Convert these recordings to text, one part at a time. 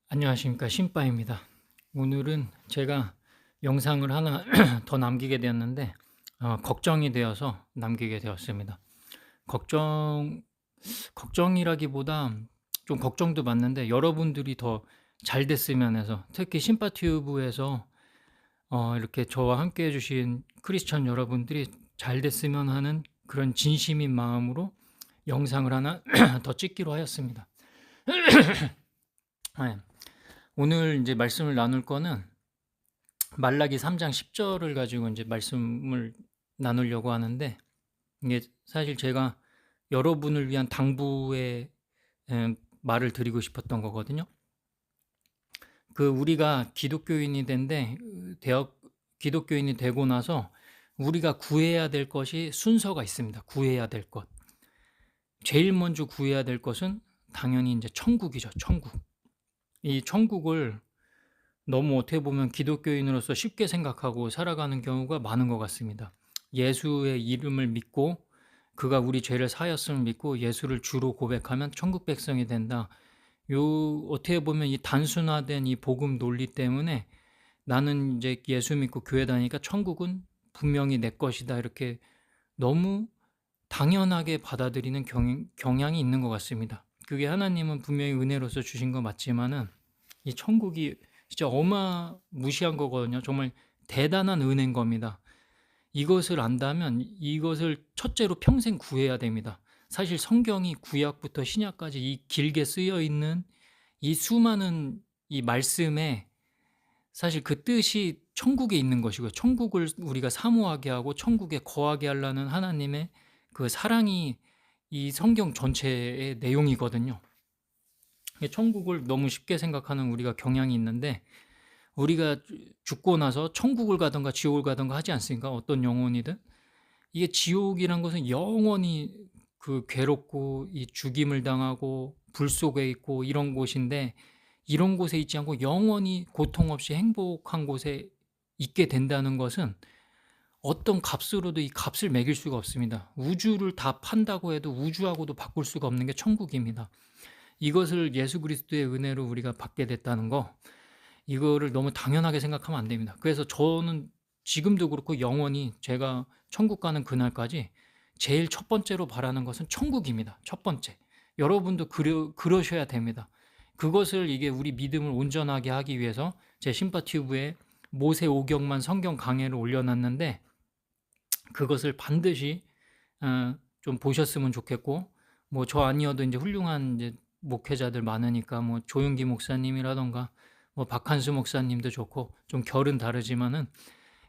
안녕하십니까, 신바입니다. 오늘은 제가 영상을 하나 더 남기게 되었는데 걱정이 되어서 남기게 되었습니다. 걱정 걱정이라기보다 좀 걱정도 맞는데, 여러분들이 더 잘 됐으면 해서, 특히 신바튜브에서 이렇게 저와 함께 해 주신 크리스천 여러분들이 잘 됐으면 하는 그런 진심인 마음으로 영상을 하나 더 찍기로 하였습니다. 네. 오늘 이제 말씀을 나눌 거는 말라기 3장 10 절을 가지고 이제 말씀을 나누려고 하는데, 이게 사실 제가 여러분을 위한 당부의 말을 드리고 싶었던 거거든요. 우리가 기독교인이 된데 되어 기독교인이 되고 나서 우리가 구해야 될 것이 순서가 있습니다. 구해야 될 것. 제일 먼저 구해야 될 것은 당연히 이제 천국이죠, 천국. 이 천국을 너무 어떻게 보면 기독교인으로서 쉽게 생각하고 살아가는 경우가 많은 것 같습니다. 예수의 이름을 믿고 그가 우리 죄를 사하였음을 믿고 예수를 주로 고백하면 천국 백성이 된다. 어떻게 보면 이 단순화된 이 복음 논리 때문에 나는 이제 예수 믿고 교회 다니니까 천국은 분명히 내 것이다, 이렇게 너무 당연하게 받아들이는 경향이 있는 것 같습니다. 그게 하나님은 분명히 은혜로서 주신 거 맞지만은 이 천국이 진짜 어마무시한 거거든요. 정말 대단한 은혜인 겁니다. 이것을 안다면 이것을 첫째로 평생 구해야 됩니다. 사실 성경이 구약부터 신약까지 이 길게 쓰여 있는 이 수많은 이 말씀에 사실 그 뜻이 천국에 있는 것이고요. 천국을 우리가 사모하게 하고 천국에 거하게 하려는 하나님의 그 사랑이 이 성경 전체의 내용이거든요. 천국을 너무 쉽게 생각하는 우리가 경향이 있는데, 우리가 죽고 나서 천국을 가든가 지옥을 가든가 하지 않습니까? 어떤 영혼이든. 이게 지옥이란 것은 영원히 괴롭고 이 죽임을 당하고 불 속에 있고 이런 곳인데, 이런 곳에 있지 않고 영원히 고통 없이 행복한 곳에 있게 된다는 것은 어떤 값으로도 이 값을 매길 수가 없습니다. 우주를 다 판다고 해도 우주하고도 바꿀 수가 없는 게 천국입니다. 이것을 예수 그리스도의 은혜로 우리가 받게 됐다는 거, 이거를 너무 당연하게 생각하면 안 됩니다. 그래서 저는 지금도 그렇고 영원히 제가 천국 가는 그날까지 제일 첫 번째로 바라는 것은 천국입니다. 첫 번째. 여러분도 그러셔야 됩니다. 그것을 이게 우리 믿음을 온전하게 하기 위해서 제 신바튜브에 모세오경만 성경 강해를 올려놨는데, 그것을 반드시 좀 보셨으면 좋겠고, 뭐 저 아니어도 이제 훌륭한 이제 목회자들 많으니까, 뭐 조윤기 목사님이라던가 뭐 박한수 목사님도 좋고, 좀 결은 다르지만은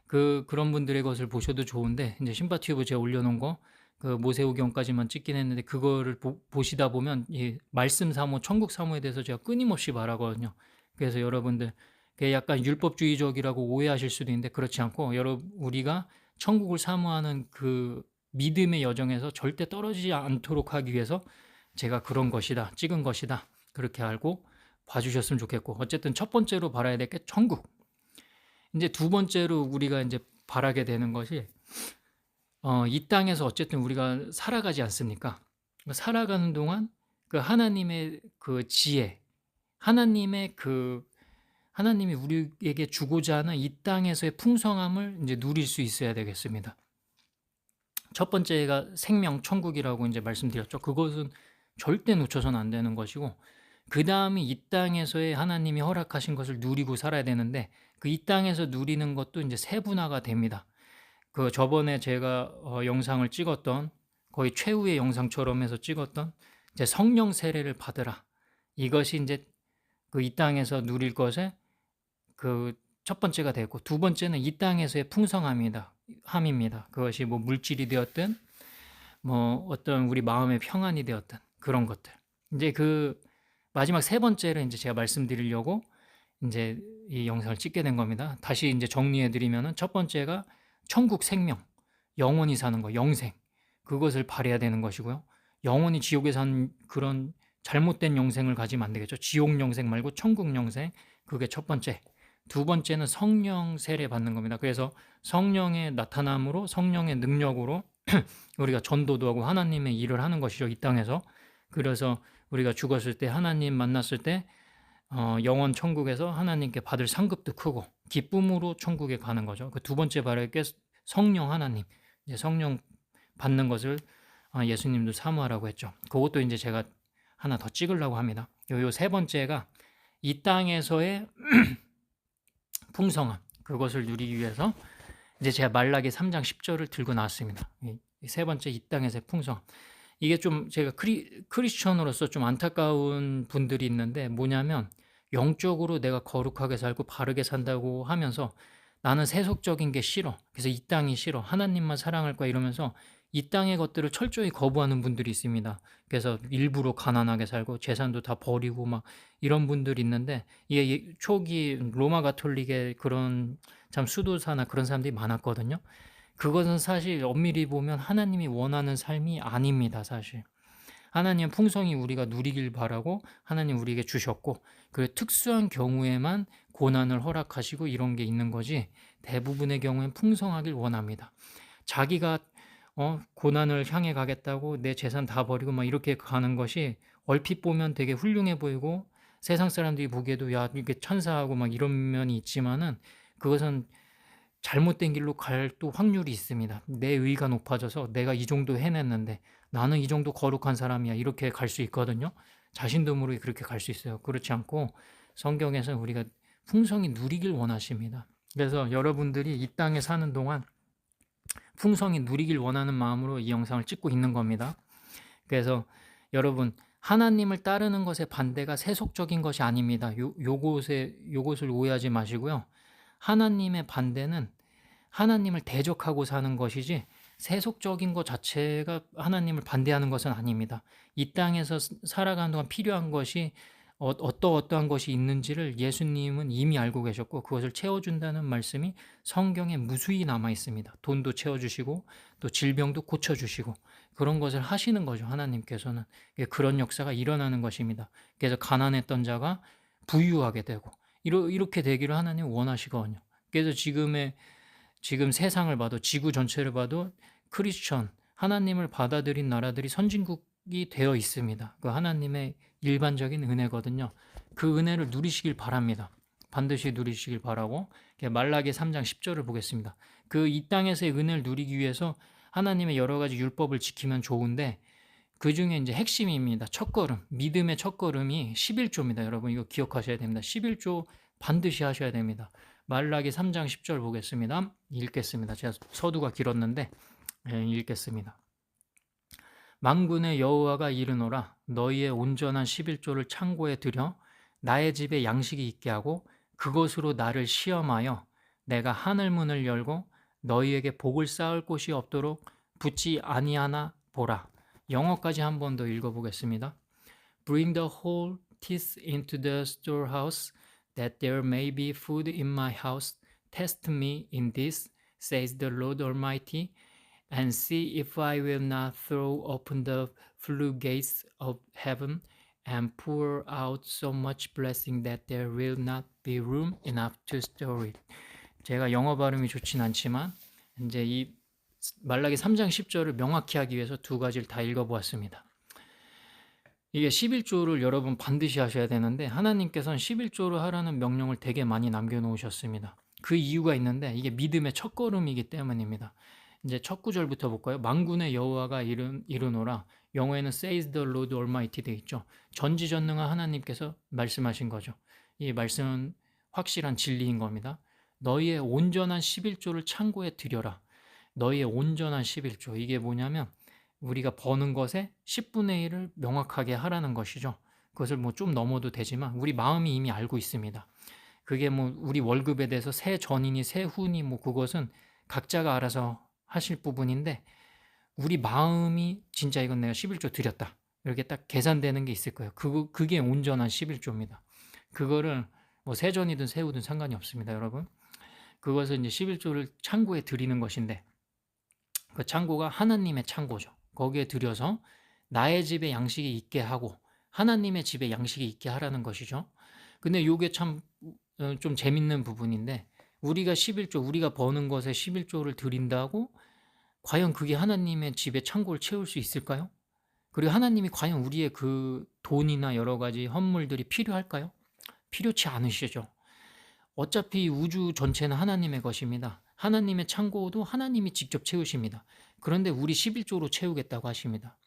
그런 분들의 것을 보셔도 좋은데, 이제 신바튜브 제가 올려놓은 거 모세오경까지만 찍긴 했는데, 그거를 보시다 보면 이 말씀 사모, 천국 사모에 대해서 제가 끊임없이 말하거든요. 그래서 여러분들 그게 약간 율법주의적이라고 오해하실 수도 있는데, 그렇지 않고 우리가 천국을 사모하는 그 믿음의 여정에서 절대 떨어지지 않도록 하기 위해서 제가 그런 것이다, 찍은 것이다, 그렇게 알고 봐주셨으면 좋겠고, 어쨌든 첫 번째로 바라야 될 게 천국. 이제 두 번째로 우리가 이제 바라게 되는 것이, 이 땅에서 어쨌든 우리가 살아가지 않습니까? 살아가는 동안 하나님의 지혜, 하나님의 하나님이 우리에게 주고자 하는 이 땅에서의 풍성함을 이제 누릴 수 있어야 되겠습니다. 첫 번째가 생명 천국이라고 이제 말씀드렸죠. 그것은 절대 놓쳐서는 안 되는 것이고, 그 다음이 이 땅에서의 하나님이 허락하신 것을 누리고 살아야 되는데, 이 땅에서 누리는 것도 이제 세분화가 됩니다. 저번에 제가 영상을 찍었던, 거의 최후의 영상처럼 해서 찍었던 이제 성령 세례를 받으라. 이것이 이제 이 땅에서 누릴 것의 첫 번째가 되고, 두 번째는 이 땅에서의 풍성함입니다. 그것이 뭐 물질이 되었든 뭐 어떤 우리 마음의 평안이 되었든 그런 것들. 이제 마지막 세 번째를 이제 제가 말씀드리려고 이제 이 영상을 찍게 된 겁니다. 다시 이제 정리해 드리면은, 첫 번째가 천국 생명, 영원히 사는 거, 영생. 그것을 바라야 되는 것이고요. 영원히 지옥에 산 그런 잘못된 영생을 가지면 안 되겠죠. 지옥 영생 말고 천국 영생. 그게 첫 번째. 두 번째는 성령 세례 받는 겁니다. 그래서 성령의 나타남으로, 성령의 능력으로 우리가 전도도 하고 하나님의 일을 하는 것이죠, 이 땅에서. 그래서 우리가 죽었을 때, 하나님 만났을 때 영원 천국에서 하나님께 받을 상급도 크고 기쁨으로 천국에 가는 거죠. 그 두 번째 바랄 게 성령 하나님, 이제 성령 받는 것을 예수님도 사모하라고 했죠. 그것도 이제 제가 하나 더 찍으려고 합니다. 요 세 번째가 이 땅에서의 풍성함, 그것을 누리기 위해서 이제 제가 말라기 3장 10절을 들고 나왔습니다. 세 번째, 이 땅에서의 풍성함. 이게 좀 제가 크리스천으로서 좀 안타까운 분들이 있는데, 뭐냐면 영적으로 내가 거룩하게 살고 바르게 산다고 하면서 나는 세속적인 게 싫어, 그래서 이 땅이 싫어, 하나님만 사랑할 거야 이러면서 이 땅의 것들을 철저히 거부하는 분들이 있습니다. 그래서 일부러 가난하게 살고 재산도 다 버리고 막 이런 분들이 있는데, 이게 초기 로마 가톨릭의 그런 참 수도사나 그런 사람들이 많았거든요. 그것은 사실 엄밀히 보면 하나님이 원하는 삶이 아닙니다. 사실 하나님은 풍성히 우리가 누리길 바라고 하나님 우리에게 주셨고, 그 특수한 경우에만 고난을 허락하시고 이런 게 있는 거지, 대부분의 경우엔 풍성하길 원합니다. 자기가 고난을 향해 가겠다고 내 재산 다 버리고 막 이렇게 가는 것이 얼핏 보면 되게 훌륭해 보이고 세상 사람들이 보기에도 야 이게 천사하고 막 이런 면이 있지만은, 그것은 잘못된 길로 갈 또 확률이 있습니다. 내 의가 높아져서 내가 이 정도 해냈는데 나는 이 정도 거룩한 사람이야 이렇게 갈 수 있거든요. 자신도 모르게 그렇게 갈 수 있어요. 그렇지 않고 성경에서는 우리가 풍성히 누리길 원하십니다. 그래서 여러분들이 이 땅에 사는 동안 풍성히 누리길 원하는 마음으로 이 영상을 찍고 있는 겁니다. 그래서 여러분, 하나님을 따르는 것의 반대가 세속적인 것이 아닙니다. 요것을 오해하지 마시고요. 하나님의 반대는 하나님을 대적하고 사는 것이지 세속적인 것 자체가 하나님을 반대하는 것은 아닙니다. 이 땅에서 살아가는 동안 필요한 것이 어떠한 것이 있는지를 예수님은 이미 알고 계셨고 그것을 채워준다는 말씀이 성경에 무수히 남아 있습니다. 돈도 채워주시고 또 질병도 고쳐주시고 그런 것을 하시는 거죠. 하나님께서는 그런 역사가 일어나는 것입니다. 그래서 가난했던 자가 부유하게 되고 이렇게 되기를 하나님 원하시거든요. 그래서 지금 세상을 봐도, 지구 전체를 봐도 크리스천, 하나님을 받아들인 나라들이 선진국이 되어 있습니다. 그 하나님의 일반적인 은혜거든요. 그 은혜를 누리시길 바랍니다. 반드시 누리시길 바라고, 말라기 3장 10절을 보겠습니다. 그 이 땅에서의 은혜를 누리기 위해서 하나님의 여러 가지 율법을 지키면 좋은데, 그 중에 이제 핵심입니다. 첫걸음, 믿음의 첫걸음이 11조입니다. 여러분 이거 기억하셔야 됩니다. 11조 반드시 하셔야 됩니다. 말라기 3장 10절 보겠습니다. 읽겠습니다. 제가 서두가 길었는데 읽겠습니다. 만군의 여호와가 이르노라, 너희의 온전한 11조를 창고에 들여 나의 집에 양식이 있게 하고 그것으로 나를 시험하여 내가 하늘 문을 열고 너희에게 복을 쌓을 곳이 없도록 붙지 아니하나 보라. 영어까지 한 번 더 읽어보겠습니다. Bring the whole teeth into the storehouse, that there may be food in my house. Test me in this, says the Lord Almighty, and see if I will not throw open the floodgates of heaven and pour out so much blessing that there will not be room enough to store it. 제가 영어 발음이 좋진 않지만 이제 이 말라기 3장 10절을 명확히 하기 위해서 두 가지를 다 읽어보았습니다. 이게 11조를 여러분 반드시 하셔야 되는데, 하나님께서는 11조를 하라는 명령을 되게 많이 남겨놓으셨습니다. 그 이유가 있는데, 이게 믿음의 첫걸음이기 때문입니다. 이제 첫 구절부터 볼까요? 만군의 여호와가 이르노라, 영어에는 says the Lord Almighty 되어 있죠. 전지전능한 하나님께서 말씀하신 거죠. 이 말씀은 확실한 진리인 겁니다. 너희의 온전한 11조를 창고에 들여라. 너희의 온전한 11조, 이게 뭐냐면 우리가 버는 것의 10분의 1을 명확하게 하라는 것이죠. 그것을 뭐 좀 넘어도 되지만 우리 마음이 이미 알고 있습니다. 그게 뭐 우리 월급에 대해서 세 전이니 세 후니 뭐 그것은 각자가 알아서 하실 부분인데, 우리 마음이 진짜 이건 내가 11조 드렸다 이렇게 딱 계산되는 게 있을 거예요. 그게 온전한 11조입니다. 그거를 뭐 세 전이든 세 후든 상관이 없습니다, 여러분. 그것을 이제 11조를 창고에 드리는 것인데, 그 창고가 하나님의 창고죠. 거기에 들여서 나의 집에 양식이 있게 하고 하나님의 집에 양식이 있게 하라는 것이죠. 근데 이게 참 좀 재밌는 부분인데, 우리가 11조, 우리가 버는 것에 11조를 드린다고 과연 그게 하나님의 집에 창고를 채울 수 있을까요? 그리고 하나님이 과연 우리의 그 돈이나 여러 가지 헌물들이 필요할까요? 필요치 않으시죠. 어차피 우주 전체는 하나님의 것입니다. 하나님의 창고도 하나님이 직접 채우십니다. 그런데 우리 11조로 채우겠다고 하십니다.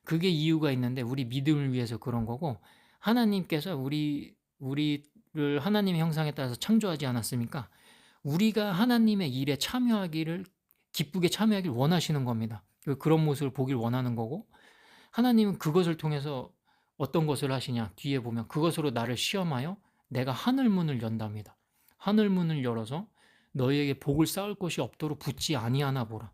그게 이유가 있는데 우리 믿음을 위해서 그런 거고, 하나님께서 우리를 하나님의 형상에 따라서 창조하지 않았습니까? 우리가 하나님의 일에 참여하기를, 기쁘게 참여하기를 원하시는 겁니다. 그런 모습을 보길 원하는 거고, 하나님은 그것을 통해서 어떤 것을 하시냐, 뒤에 보면 그것으로 나를 시험하여 내가 하늘 문을 연답니다. 하늘 문을 열어서 너희에게 복을 쌓을 것이 없도록 붙지 아니하나 보라.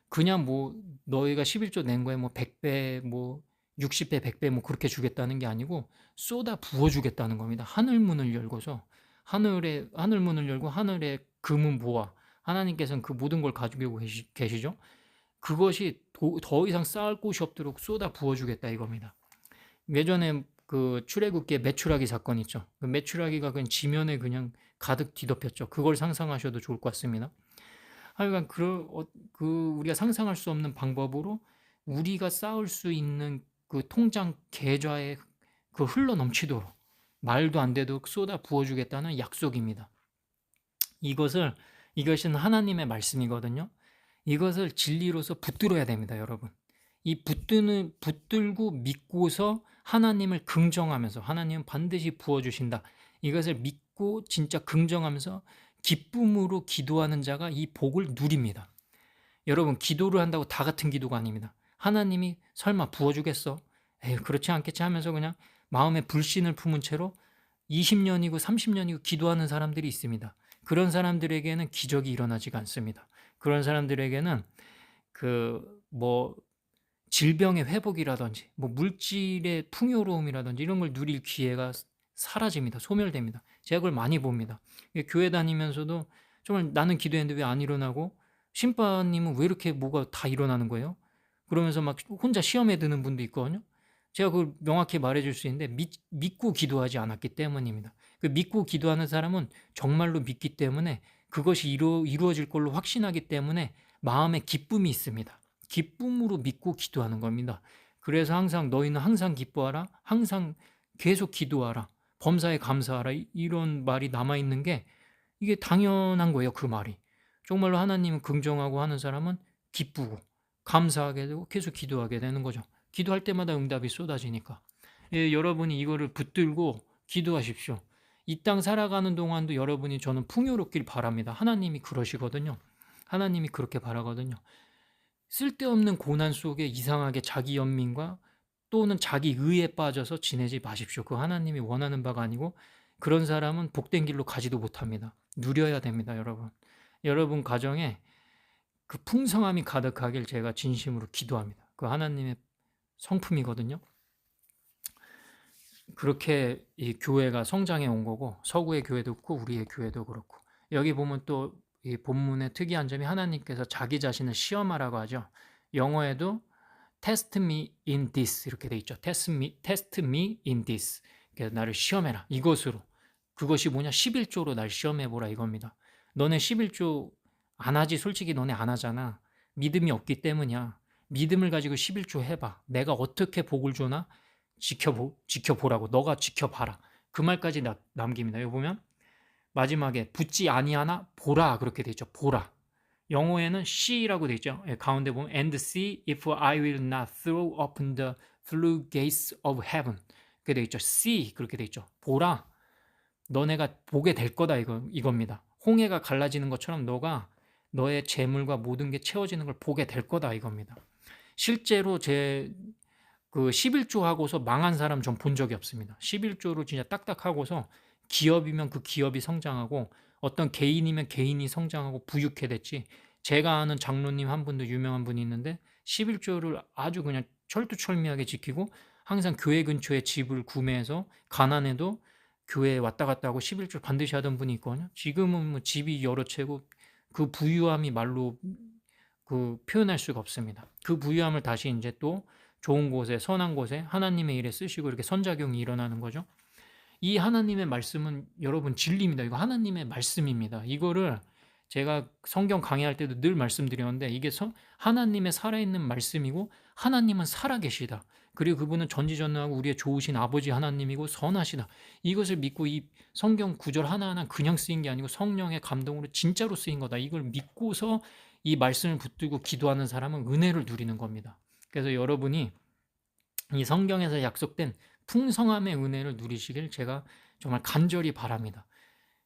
그냥 뭐 너희가 11조 낸 거에 뭐 100배 뭐 60배 100배 뭐 그렇게 주겠다는 게 아니고 쏟아 부어 주겠다는 겁니다. 하늘 문을 열고서 하늘 문을 열고 하늘의 금은 보아, 하나님께서는 그 모든 걸 가지고 계시죠. 그것이 더 이상 쌓을 곳이 없도록 쏟아 부어 주겠다 이겁니다. 예전에 그 출애굽기의 메추라기 사건 있죠. 그 메추라기가 그냥 지면에 그냥 가득 뒤덮였죠. 그걸 상상하셔도 좋을 것 같습니다. 하여간 우리가 상상할 수 없는 방법으로 우리가 쌓을 수 있는 그 통장 계좌에 그 흘러 넘치도록 말도 안 되도록 쏟아 부어주겠다는 약속입니다. 이것은 하나님의 말씀이거든요. 이것을 진리로서 붙들어야 됩니다, 여러분. 이 붙들고 믿고서 하나님을 긍정하면서 하나님은 반드시 부어주신다. 이것을 믿고 진짜 긍정하면서 기쁨으로 기도하는 자가 이 복을 누립니다. 여러분, 기도를 한다고 다 같은 기도가 아닙니다. 하나님이 설마 부어주겠어? 에휴, 그렇지 않겠지 하면서 그냥 마음에 불신을 품은 채로 20년이고 30년이고 기도하는 사람들이 있습니다. 그런 사람들에게는 기적이 일어나지가 않습니다. 그런 사람들에게는 질병의 회복이라든지 물질의 풍요로움이라든지 이런 걸 누릴 기회가 사라집니다. 소멸됩니다. 제가 그걸 많이 봅니다. 교회 다니면서도 정말 나는 기도했는데 왜 안 일어나고, 신바님은 왜 이렇게 뭐가 다 일어나는 거예요? 그러면서 막 혼자 시험에 드는 분도 있거든요. 제가 그걸 명확히 말해줄 수 있는데 믿고 기도하지 않았기 때문입니다. 그 믿고 기도하는 사람은 정말로 믿기 때문에 그것이 이루어질 걸로 확신하기 때문에 마음에 기쁨이 있습니다. 기쁨으로 믿고 기도하는 겁니다. 그래서 항상 너희는 항상 기뻐하라, 항상 계속 기도하라, 범사에 감사하라, 이런 말이 남아있는 게 이게 당연한 거예요. 그 말이 정말로 하나님을 긍정하고 하는 사람은 기쁘고 감사하게 되고 계속 기도하게 되는 거죠. 기도할 때마다 응답이 쏟아지니까. 여러분이 이거를 붙들고 기도하십시오. 이 땅 살아가는 동안도 여러분이 저는 풍요롭길 바랍니다. 하나님이 그러시거든요. 하나님이 그렇게 바라거든요. 쓸데없는 고난 속에 이상하게 자기 연민과 또는 자기 의에 빠져서 지내지 마십시오. 그 하나님이 원하는 바가 아니고 그런 사람은 복된 길로 가지도 못합니다. 누려야 됩니다, 여러분. 여러분 가정에 그 풍성함이 가득하길 제가 진심으로 기도합니다. 그 하나님의 성품이거든요. 그렇게 이 교회가 성장해 온 거고, 서구의 교회도 그렇고 우리의 교회도 그렇고. 여기 보면 또 이 본문의 특이한 점이 하나님께서 자기 자신을 시험하라고 하죠. 영어에도 test me in this 이렇게 돼 있죠. test me in this. 나를 시험해라. 이것으로. 그것이 뭐냐? 11조로 날 시험해보라 이겁니다. 너네 11조 안 하지? 솔직히 너네 안 하잖아. 믿음이 없기 때문이야. 믿음을 가지고 11조 해봐. 내가 어떻게 복을 주나 지켜보라고. 너가 지켜봐라. 그 말까지 남깁니다. 여기 보면 마지막에 붙지 아니하나 보라 그렇게 돼 있죠. 보라. 영어에는 see라고 돼 있죠. 가운데 보면 and see if I will not throw open the floodgates of heaven 그렇게 돼 있죠. see 그렇게 돼 있죠. 보라. 너네가 보게 될 거다 이겁니다. 홍해가 갈라지는 것처럼 너가 너의 재물과 모든 게 채워지는 걸 보게 될 거다 이겁니다. 실제로 그 11조 하고서 망한 사람 전 본 적이 없습니다. 11조로 진짜 딱딱 하고서 기업이면 그 기업이 성장하고 어떤 개인이면 개인이 성장하고 부유해 됐지. 제가 아는 장로님 한 분도 유명한 분이 있는데 11조를 아주 그냥 철두철미하게 지키고 항상 교회 근처에 집을 구매해서 가난해도 교회에 왔다 갔다 하고 11조 반드시 하던 분이 있거든요. 지금은 뭐 집이 여러 채고 그 부유함이 말로 표현할 수가 없습니다. 그 부유함을 다시 이제 또 좋은 곳에 선한 곳에 하나님의 일에 쓰시고 이렇게 선작용이 일어나는 거죠. 이 하나님의 말씀은 여러분 진리입니다. 이거 하나님의 말씀입니다. 이거를 제가 성경 강의할 때도 늘 말씀드렸는데 이게 하나님의 살아있는 말씀이고 하나님은 살아계시다. 그리고 그분은 전지전능하고 우리의 좋으신 아버지 하나님이고 선하시다. 이것을 믿고 이 성경 구절 하나하나 그냥 쓰인 게 아니고 성령의 감동으로 진짜로 쓰인 거다. 이걸 믿고서 이 말씀을 붙들고 기도하는 사람은 은혜를 누리는 겁니다. 그래서 여러분이 이 성경에서 약속된 풍성함의 은혜를 누리시길 제가 정말 간절히 바랍니다.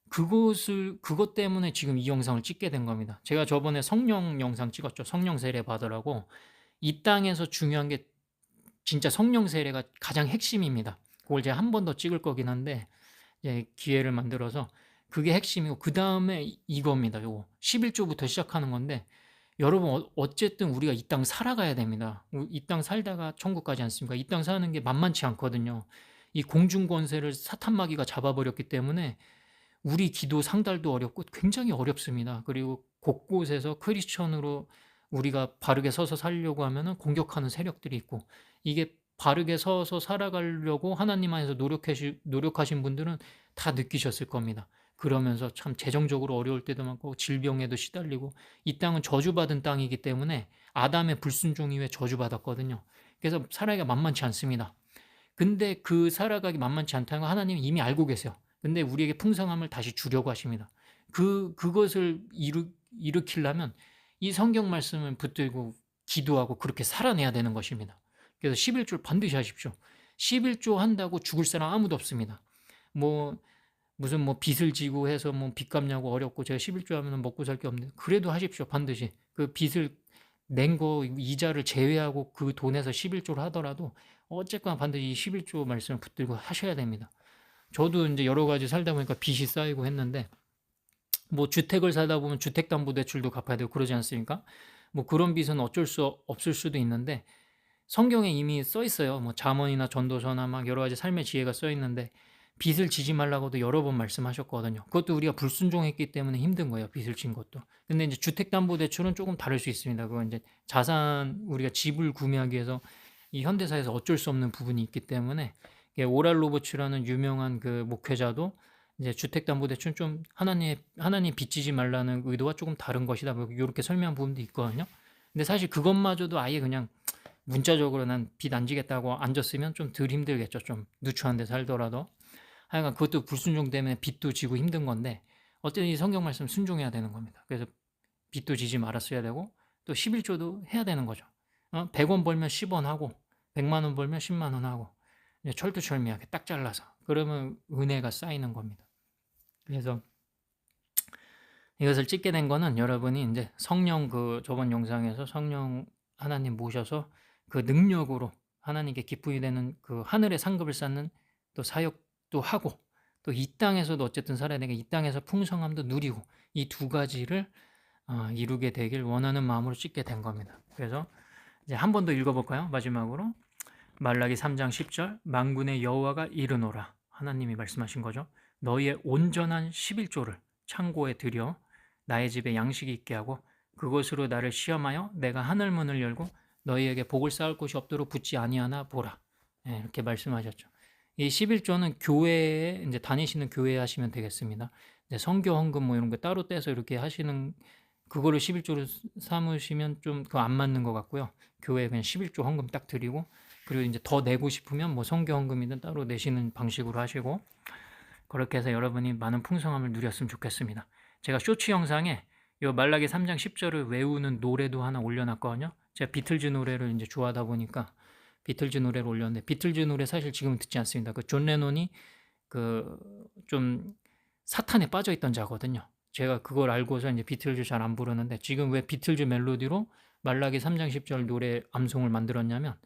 그것 때문에 지금 이 영상을 찍게 된 겁니다. 제가 저번에 성령 영상 찍었죠. 성령 세례 받으라고. 이 땅에서 중요한 게 진짜 성령 세례가 가장 핵심입니다. 그걸 제가 한 번 더 찍을 거긴 한데 기회를 만들어서 그게 핵심이고 그 다음에 이겁니다. 요거 11조부터 시작하는 건데 여러분 어쨌든 우리가 이 땅 살아가야 됩니다. 이 땅 살다가 천국 가지 않습니까? 이 땅 사는 게 만만치 않거든요. 이 공중 권세를 사탄 마귀가 잡아버렸기 때문에 우리 기도 상달도 어렵고 굉장히 어렵습니다. 그리고 곳곳에서 크리스천으로 우리가 바르게 서서 살려고 하면은 공격하는 세력들이 있고 이게 바르게 서서 살아가려고 하나님 안에서 노력하신 분들은 다 느끼셨을 겁니다. 그러면서 참 재정적으로 어려울 때도 많고 질병에도 시달리고 이 땅은 저주받은 땅이기 때문에 아담의 불순종 이후에 저주받았거든요. 그래서 살아가기가 만만치 않습니다. 근데 그 살아가기 만만치 않다는 거 하나님이 이미 알고 계세요. 근데 우리에게 풍성함을 다시 주려고 하십니다. 그것을 일으키려면 이 성경 말씀을 붙들고 기도하고 그렇게 살아내야 되는 것입니다. 그래서 11조 반드시 하십시오. 11조 한다고 죽을 사람 아무도 없습니다. 무슨 빚을 지고 해서 빚 갚냐고 어렵고 제가 11조 하면 먹고 살 게 없는데 그래도 하십시오. 반드시. 그 빚을 낸 거 이자를 제외하고 그 돈에서 11조를 하더라도 어쨌거나 반드시 이 11조 말씀을 붙들고 하셔야 됩니다. 저도 이제 여러 가지 살다 보니까 빚이 쌓이고 했는데 주택을 살다 보면 주택담보대출도 갚아야 되고 그러지 않습니까? 그런 빚은 어쩔 수 없을 수도 있는데 성경에 이미 써 있어요. 잠언이나 전도서나 막 여러 가지 삶의 지혜가 써 있는데 빚을 지지 말라고도 여러 번 말씀하셨거든요. 그것도 우리가 불순종했기 때문에 힘든 거예요. 빚을 진 것도. 근데 이제 주택담보대출은 조금 다를 수 있습니다. 그건 이제 우리가 집을 구매하기 위해서 이 현대사에서 어쩔 수 없는 부분이 있기 때문에 오랄 로버츠라는 유명한 그 목회자도 이제 주택담보대출은 좀 하나님 빚지지 말라는 의도와 조금 다른 것이다. 이렇게 설명한 부분도 있거든요. 근데 사실 그것마저도 아예 그냥 문자적으로 난 빚 안 지겠다고 앉았으면 좀 덜 힘들겠죠. 좀 누추한 데 살더라도. 하여간 그것도 불순종 때문에 빚도 지고 힘든 건데 어쨌든 이 성경 말씀 순종해야 되는 겁니다. 그래서 빚도 지지 말았어야 되고 또 11조도 해야 되는 거죠. 100원 벌면 10원 하고 100만 원 벌면 10만 원 하고 철두철미하게 딱 잘라서 그러면 은혜가 쌓이는 겁니다. 그래서 이것을 찍게 된 거는 여러분이 이제 성령 저번 영상에서 성령 하나님 모셔서 그 능력으로 하나님께 기쁨이 되는 그 하늘의 상급을 쌓는 또 사역도 하고 또 이 땅에서도 어쨌든 살아야 되니까 이 땅에서 풍성함도 누리고 이 두 가지를 이루게 되길 원하는 마음으로 찍게 된 겁니다. 그래서 이제 한 번 더 읽어볼까요? 마지막으로 말라기 3장 10절 만군의 여호와가 이르노라 하나님이 말씀하신 거죠. 너희의 온전한 11조를 창고에 들여 나의 집에 양식이 있게 하고 그것으로 나를 시험하여 내가 하늘문을 열고 너희에게 복을 쌓을 곳이 없도록 붙지 아니하나 보라. 이렇게 말씀하셨죠. 이 11조는 교회에 이제 다니시는 교회에 하시면 되겠습니다. 성교 헌금 이런 거 따로 떼서 이렇게 하시는 그거를 11조로 삼으시면 좀 그거 안 맞는 것 같고요. 교회에 그냥 11조 헌금 딱 드리고 그리고 이제 더 내고 싶으면 성교 헌금이든 따로 내시는 방식으로 하시고 그렇게 해서 여러분이 많은 풍성함을 누렸으면 좋겠습니다. 제가 쇼츠 영상에 이 말라기 3장 10절을 외우는 노래도 하나 올려놨거든요. 제가 비틀즈 노래를 이제 좋아하다 보니까 비틀즈 노래를 올렸는데 비틀즈 노래 사실 지금은 듣지 않습니다. 존 레논이 좀 사탄에 빠져 있던 자거든요. 제가 그걸 알고서 이제 비틀즈 잘 안 부르는데 지금 왜 비틀즈 멜로디로 말라기 3장 10절 노래 암송을 만들었냐면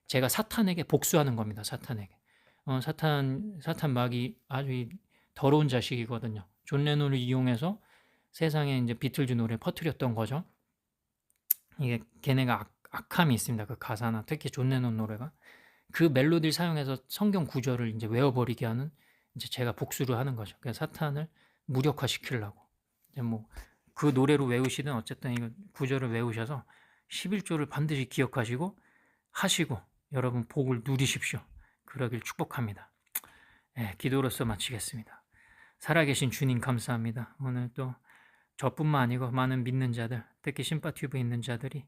제가 사탄에게 복수하는 겁니다. 사탄에게. 사탄 마귀 아주 더러운 자식이거든요. 존 레논을 이용해서 세상에 이제 비틀즈 노래를 퍼뜨렸던 거죠. 이게 걔네가 악함이 있습니다. 그 가사나 특히 존 레논 노래가 그 멜로디를 사용해서 성경 구절을 이제 외워버리게 하는 이제 제가 복수를 하는 거죠. 그래서 사탄을 무력화시키려고. 이제 그 노래로 외우시든 어쨌든 이거 구절을 외우셔서 11조를 반드시 기억하시고 하시고 여러분 복을 누리십시오. 그러길 축복합니다. 기도로서 마치겠습니다. 살아계신 주님 감사합니다. 오늘 또 저뿐만 아니고 많은 믿는 자들, 특히 심파튜브에 있는 자들이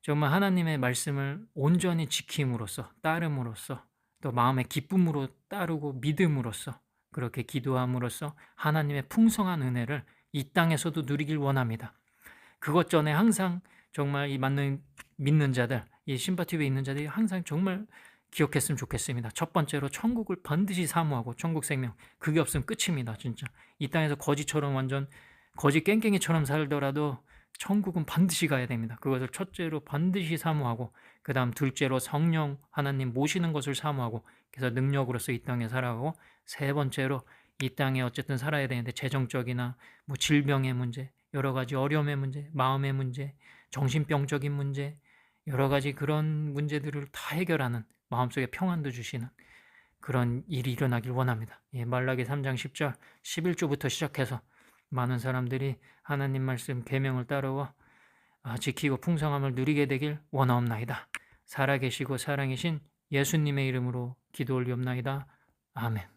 정말 하나님의 말씀을 온전히 지킴으로써, 따름으로써, 또 마음의 기쁨으로 따르고 믿음으로써, 그렇게 기도함으로써 하나님의 풍성한 은혜를 이 땅에서도 누리길 원합니다. 그것 전에 항상 정말 이 믿는 자들, 이 심파티브에 있는 자들이 항상 정말 기억했으면 좋겠습니다. 첫 번째로 천국을 반드시 사모하고, 천국 생명, 그게 없으면 끝입니다. 진짜 이 땅에서 거지처럼, 완전 거지 깽깽이처럼 살더라도 천국은 반드시 가야 됩니다. 그것을 첫째로 반드시 사모하고, 그 다음 둘째로 성령 하나님 모시는 것을 사모하고, 그래서 능력으로서 이 땅에 살아가고, 세 번째로 이 땅에 어쨌든 살아야 되는데 재정적이나 뭐 질병의 문제, 여러 가지 어려움의 문제, 마음의 문제, 정신병적인 문제, 여러 가지 그런 문제들을 다 해결하는, 마음속에 평안도 주시는 그런 일이 일어나길 원합니다. 예, 말라기 3장 10절, 11조부터 시작해서 많은 사람들이 하나님 말씀 계명을 따르어 지키고 풍성함을 누리게 되길 원하옵나이다. 살아계시고 사랑이신 예수님의 이름으로 기도 올리옵나이다. 아멘.